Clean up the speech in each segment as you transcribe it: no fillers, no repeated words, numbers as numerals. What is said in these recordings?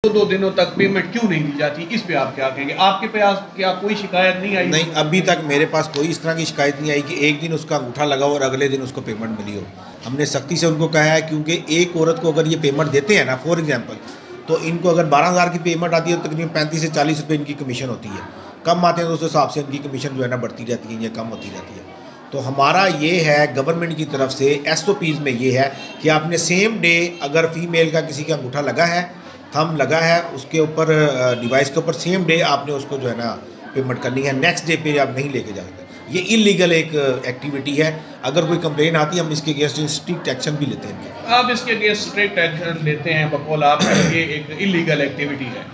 दो दिनों तक पेमेंट क्यों नहीं दी जाती, इस पे आप क्या कहेंगे? आपके पास क्या कोई शिकायत नहीं आई? नहीं, अभी तक मेरे पास कोई इस तरह की शिकायत नहीं आई कि एक दिन उसका अंगूठा लगा हो और अगले दिन उसको पेमेंट मिली हो। हमने सख्ती से उनको कहा है, क्योंकि एक औरत को अगर ये पेमेंट देते हैं ना, फॉर एग्जांपल, तो इनको अगर 12,000 की पेमेंट आती है तो तकरीबन 35 से 40 रुपये इनकी कमीशन होती है। कम आते हैं तो उस हिसाब से इनकी कमीशन जो है ना बढ़ती रहती है या कम होती रहती है। तो हमारा ये है गवर्नमेंट की तरफ से SOPs में ये है कि आपने सेम डे अगर फीमेल का किसी का अंगूठा लगा है, थंब लगा है उसके ऊपर, डिवाइस के ऊपर, सेम डे आपने उसको जो है ना पेमेंट करनी है, नेक्स्ट डे पे आप नहीं लेके जा सकते। ये इलीगल एक एक्टिविटी है। अगर कोई कंप्लेन आती है हम इसके अगेंस्ट स्ट्रिक्ट एक्शन भी लेते हैं। आप इसके अगेंस्ट स्ट्रिक्ट एक्शन लेते हैं बकौल आप, ये एक इलीगल एक्टिविटी है।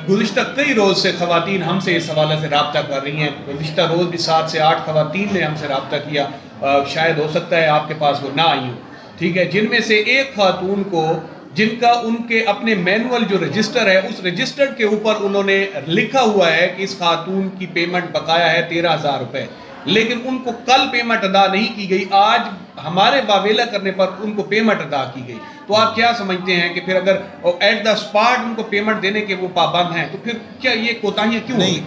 गुज़िश्ता कई रोज़ से ख़वातीन हमसे इस हवाले से रब्ता कर रही हैं। गुज़िश्ता रोज़ भी 7 से 8 ख़वातीन ने हमसे रब्ता किया। शायद हो सकता है आपके पास वो ना आई हो, ठीक है। जिनमें से एक खातून को, जिनका उनके अपने मैनुअल जो रजिस्टर है, उस रजिस्टर के ऊपर उन्होंने लिखा हुआ है कि इस खातून की पेमेंट बकाया है 13,000 रुपये, लेकिन उनको कल पेमेंट अदा नहीं की गई, आज हमारे वावेला करने पर उनको पेमेंट अदा की गई। तो आप क्या समझते हैं कि फिर अगर एट द स्पॉट उनको पेमेंट देने के वो पाबंद हैं, तो फिर क्या ये कोताहियाँ क्यों नहीं?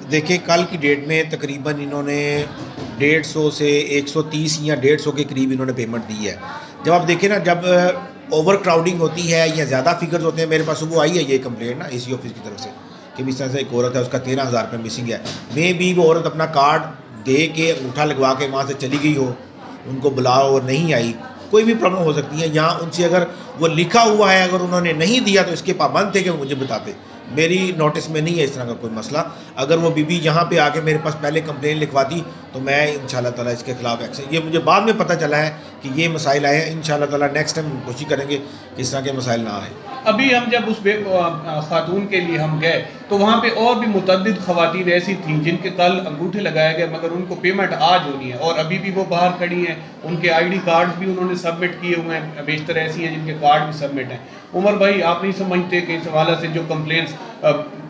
देखिए, कल की डेट में तकरीबन इन्होंने 150 से 130 या 150 के करीब इन्होंने पेमेंट दी है। जब आप देखें ना, जब ओवर क्राउडिंग होती है या ज़्यादा फिगर्स होते हैं, मेरे पास सुबह आई है ये कंप्लेंट ना AC ऑफिस की तरफ से कि इस तरह से एक औरत है, उसका 13,000 रुपये मिसिंग है। मे भी वो औरत अपना कार्ड दे के अंगूठा लगवा के वहाँ से चली गई हो, उनको बुलाओ और नहीं आई, कोई भी प्रॉब्लम हो सकती है। यहाँ उनसे अगर वो लिखा हुआ है, अगर उन्होंने नहीं दिया तो इसके पाबंद थे कि मुझे बताते। मेरी नोटिस में नहीं है इस तरह का कोई मसला। अगर वो बीबी यहाँ पे आके मेरे पास पहले कंप्लेन लिखवाती तो मैं इंशाल्लाह ताला इसके खिलाफ एक्शन, ये मुझे बाद में पता चला है कि ये मसाइल आए हैं। इंशाल्लाह ताला नेक्स्ट टाइम कोशिश करेंगे कि इस तरह के मसाइल ना आए। अभी हम जब उस खातून के लिए हम गए तो वहाँ पे और भी मुतअद्दिद ख़वातीन ऐसी थीं जिनके कल अंगूठे लगाए गए, मगर उनको पेमेंट आज होनी है और अभी भी वो बाहर खड़ी हैं। उनके ID कार्ड भी उन्होंने सबमिट किए हुए हैं, बेशतर ऐसी हैं जिनके कार्ड भी सबमिट हैं। उमर भाई, आप नहीं समझते कि इस हवाले से जो कंप्लेंट्स,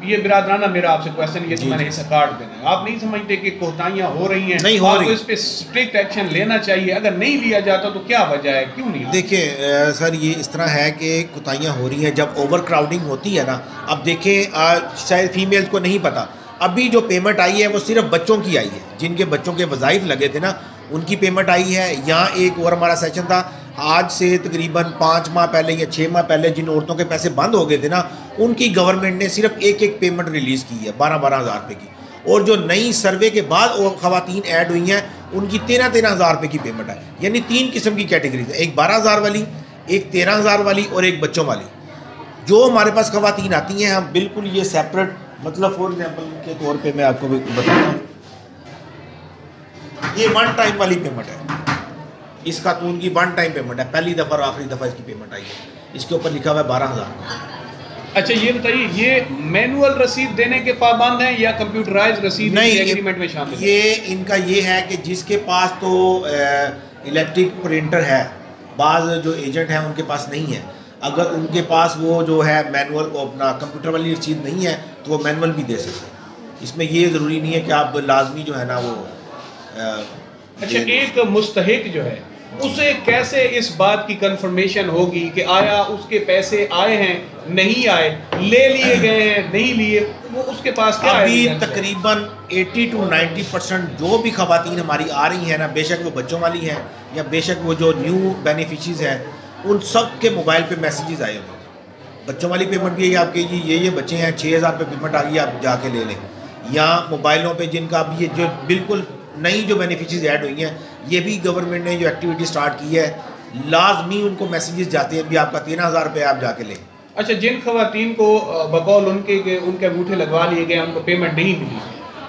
ये बिरादराना मेरा आपसे क्वेश्चन ये, तो मैंने हिस्सा कार्ड देना है, आप नहीं समझते कि कोताहियाँ हो रही हैं? नहीं हो रही, इस पे स्ट्रिक्ट एक्शन लेना चाहिए। अगर नहीं लिया जाता तो क्या वजह है, क्यों नहीं? देखिए सर, ये इस तरह है कि कोताहियाँ हो रही हैं जब ओवर क्राउडिंग होती है ना। अब देखें, शायद फीमेल्स को नहीं पता, अभी जो पेमेंट आई है वो सिर्फ बच्चों की आई है, जिनके बच्चों के वज़ाइफ लगे थे ना, उनकी पेमेंट आई है। यहाँ एक और हमारा सेशन था, आज से तकरीबन 5 माह पहले या 6 माह पहले जिन औरतों के पैसे बंद हो गए थे ना, उनकी गवर्नमेंट ने सिर्फ एक पेमेंट रिलीज़ की है 12-12 हज़ार रुपये की। और जो नई सर्वे के बाद और ख़वातीन ऐड हुई हैं, उनकी 13-13 हज़ार रुपये की पेमेंट है। यानी 3 किस्म की कैटेगरीज है, एक 12,000 वाली, एक 13,000 वाली और एक बच्चों वाली। जो हमारे पास ख़वातीन आती हैं, हम बिल्कुल ये सेपरेट, मतलब फॉर एग्जाम्पल के तौर पर मैं आपको बताता हूँ, ये 1 टाइम वाली पेमेंट है। इस खातून की 1 टाइम पेमेंट है, पहली दफ़ा और आखिरी दफ़ा इसकी पेमेंट आई है। इसके ऊपर लिखा हुआ है 12,000। अच्छा, ये बताइए, ये मैनुअल रसीद देने के पाबंद हैं या कंप्यूटराइज रसीद एग्रीमेंट में शामिल है? ये इनका ये है कि जिसके पास तो इलेक्ट्रिक प्रिंटर है, बाज़ जो एजेंट हैं उनके पास नहीं है, अगर उनके पास वो जो है मैनुअल को अपना कंप्यूटर वाली रसीद नहीं है तो वो मैनुअल भी दे सकते हैं। इसमें ये ज़रूरी नहीं है कि आप लाजमी जो है ना वो अच्छा, एक मुस्तहिक जो है उसे कैसे इस बात की कंफर्मेशन होगी कि आया उसके पैसे आए हैं, नहीं आए, ले लिए गए हैं, नहीं लिए, वो उसके पास क्या है? अभी तकरीबन 80 to 90% जो भी ख़वातीन हमारी आ रही हैं ना, बेशक वो बच्चों वाली हैं या बेशक वो जो न्यू बेनिफिशरीज हैं, उन सब के मोबाइल पे मैसेजेस आए हुए हैं। बच्चों वाली पेमेंट भी आपके ये बच्चे हैं, 6,000 रुपये पेमेंट आ गई, आप जाके ले लें। या मोबाइलों पे जिनका अभी ये जो बिल्कुल नई जो बेनिफिशरीज ऐड हुई हैं, ये भी गवर्नमेंट ने जो एक्टिविटी स्टार्ट की है, लाजमी उनको मैसेजेस जाते हैं भी आपका 13,000 रुपये आप जाके लें। अच्छा, जिन खवातीन को बकौल उनके अंगूठे लगवा लिए गए, उनको पेमेंट नहीं मिली,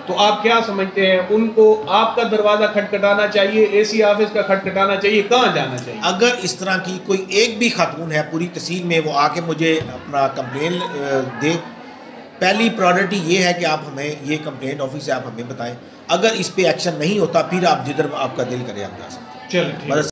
तो आप क्या समझते हैं, उनको आपका दरवाज़ा खटखटाना चाहिए, AC ऑफिस का खटखटाना चाहिए, कहाँ जाना चाहिए? अगर इस तरह की कोई एक भी खातून है पूरी तहसील में, वो आके मुझे अपना कंप्लेन दे। पहली प्रायोरिटी ये है कि आप हमें ये कंप्लेंट ऑफिस से आप हमें बताएं। अगर इस पे एक्शन नहीं होता फिर आप जिधर आपका दिल करे आप जा सकते हैं। चलो ठीक है।